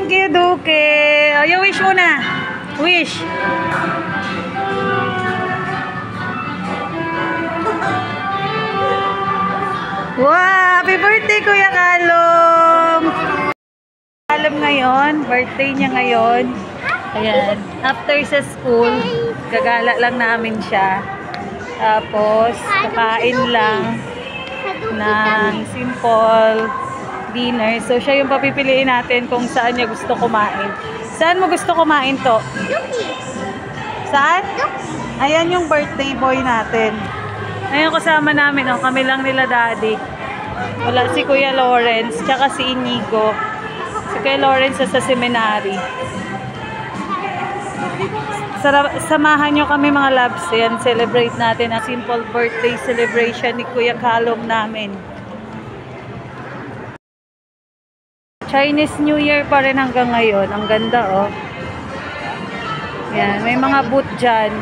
Thank you, Duke. O, yung wish mo na. Wish. Wow! Happy birthday, Kuya Kalom! Kalom ngayon. Birthday niya ngayon. Ayan. After sa school, gagala lang namin siya. Tapos, kakain lang ng simple dinner. So, siya yung papipiliin natin kung saan niya gusto kumain. Saan mo gusto kumain to? Saan? Ayan yung birthday boy natin. Ayan kasama namin. Oh, kami lang nila daddy. Wala si Kuya Lawrence, tsaka si Inigo. Si Kuya Lawrence sa seminary. Samahan nyo kami mga loves. Ayan, celebrate natin ang simple birthday celebration ni Kuya Kalom namin. Chinese New Year pa rin hanggang ngayon. Ang ganda, oh. Yan, may mga booth dyan.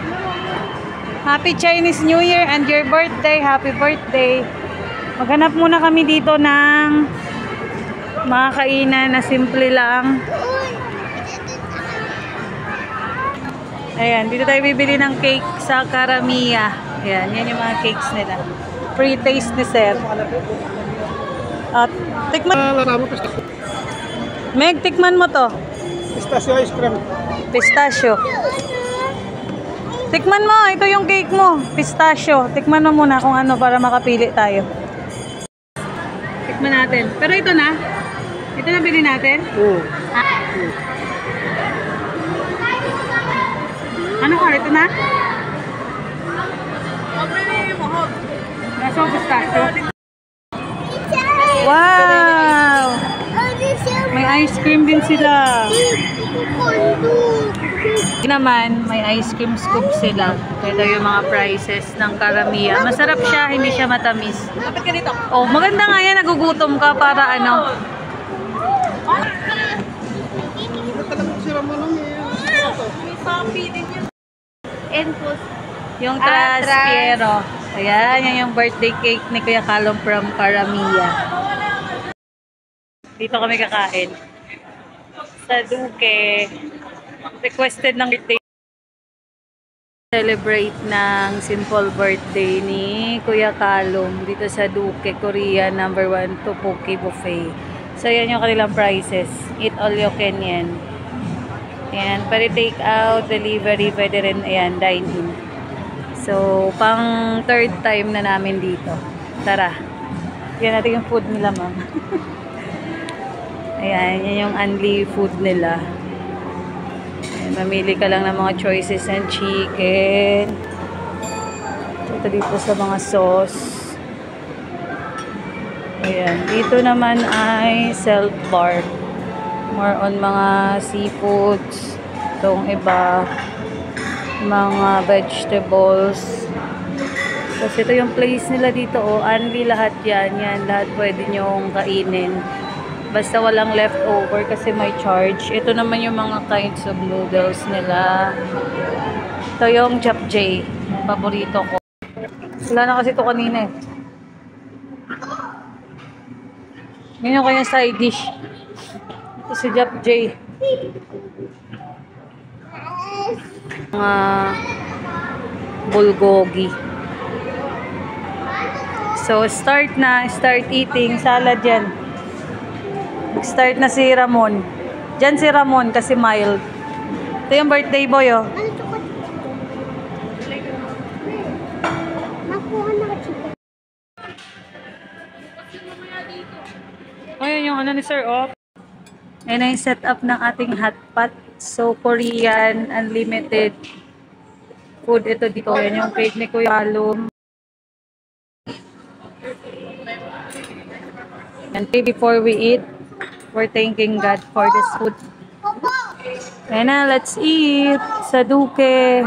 Happy Chinese New Year and your birthday. Happy birthday. Maghanap muna kami dito ng mga kainan na simple lang. Ayan, dito tayo bibili ng cake sa Karamiya. Ayan, yan yung mga cakes nila. Free taste ni Sir. At, tikman. Meg, tikman mo to. Pistachio ice cream. Pistachio. Tikman mo, ito yung cake mo. Pistachio. Tikman mo muna kung ano para makapili tayo. Tikman natin. Pero ito na. Ito na bili natin? Oo. Ano ka? Ito na? Nasa pistachio. Wow! May ice cream din sila. Naman, may ice cream scoop sila. Ito yung mga prices ng Karamiya. Masarap siya, hindi siya matamis. Dapat ka dito. Oh, maganda nga yan, nagugutom ka para ano. Yung Traspiero. Ayan, yan yung birthday cake ni Kuya Kalom from Karamiya. Dito kami kakain. Sa Duque. Requested ng birthday. Celebrate ng simple birthday ni Kuya Kalom dito sa Duque, Korea, #1 Tteokbokki Buffet. So, yan yung kanilang prices. Eat all you can yan. Ayan, pwede take out, delivery, pwede rin, ayan, dine in. So, pang third time na namin dito. Tara. Yan natin yung food nila, ma'am. Ayan, yan yung only food nila. Ayan, mamili ka lang ng mga choices and chicken. Ito dito sa mga sauce. Ayan, dito naman ay self-bar. More on mga seafoods. Itong iba, mga vegetables. Kasi ito yung place nila dito, oh. Only lahat yan. Yan, lahat pwede nyong kainin. Basta walang leftover kasi may charge. Ito naman yung mga kinds of noodles nila. Ito yung japchae. Paborito ko. Wala na kasi ito kanina eh. Yun yung kanyang side dish. Ito si japchae. Mga bulgogi. So, start eating. Salad yan. Start na si Ramon. Diyan si Ramon kasi mild. Ito yung birthday boy, oh. Ayun yung ano ni Sir, oh. Ayun na yung setup ng ating hotpot. So, Korean, unlimited food. Ito dito. Yan yung cake ni Kuya Kalom. And before we eat, we're thanking God for this food. Ayan na, let's eat sa Duque.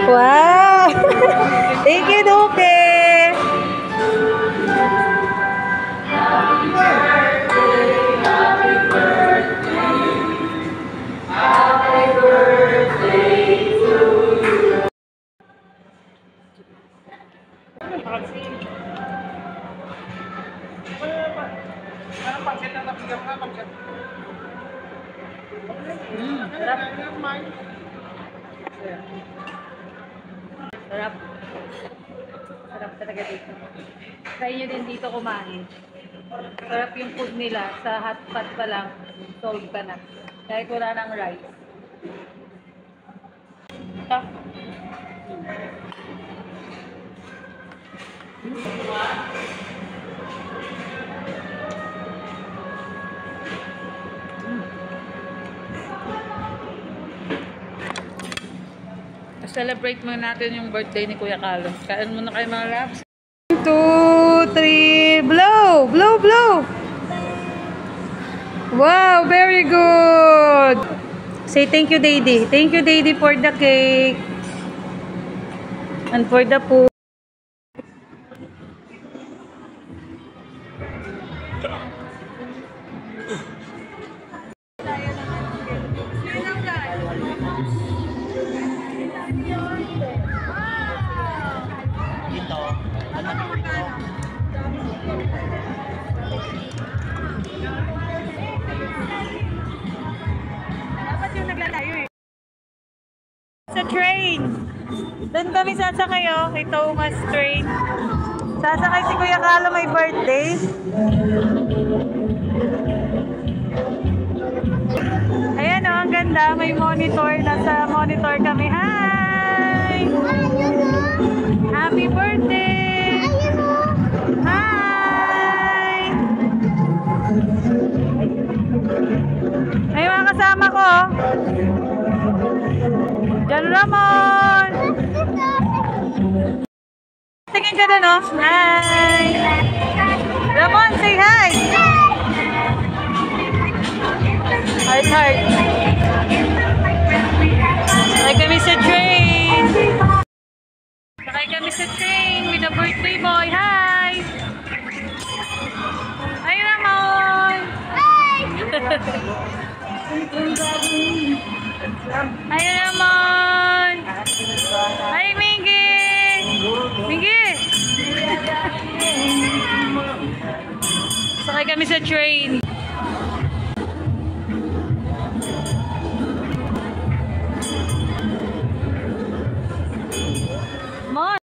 Wow! Thank you, Duque! Parang pangsit na nabigyan ka, pangsit. Sarap. Sarap. Sarap talaga dito. Try nyo din dito kumain. Sarap yung food nila. Sa hot pot pa lang, solve ka na. Kahit wala ng rice. Ah. Celebrate muna natin yung birthday ni Kuya Carlos. Kain muna kayo mga laps. 1, 2, 3, blow! Blow, blow! Wow, very good! Say thank you, Daddy. Thank you, Daddy, for the cake. And for the food. Dapat yung naglalayo eh. Sa train. Doon kami sasakay oh, kay Thomas train. Sasakay si Kuya Carlo, may birthday. Ayan oh, ang ganda. May monitor. Nasa monitor kami. Hi! Happy birthday! Hi! Ay, mga kasama ko. John Ramon! Tingin ka doon, oh. Hi! Ramon, say hi! Heart, heart. Sakay kami sa train. Sakay kami sa train with a birthday boy. Hi! Hi, Ramon! Hi! Hi, Ramon! Hi, Miggy! Miggy! Sakay kami sa train. Mon!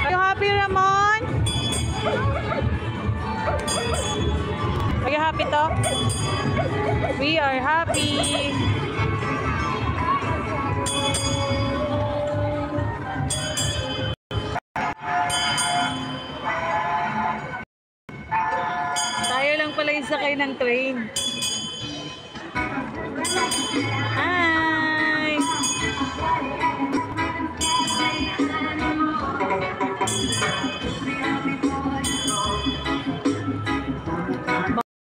Are you happy, Ramon? Are you happy, to? We are happy. Tayo lang pala yung sakay ng train.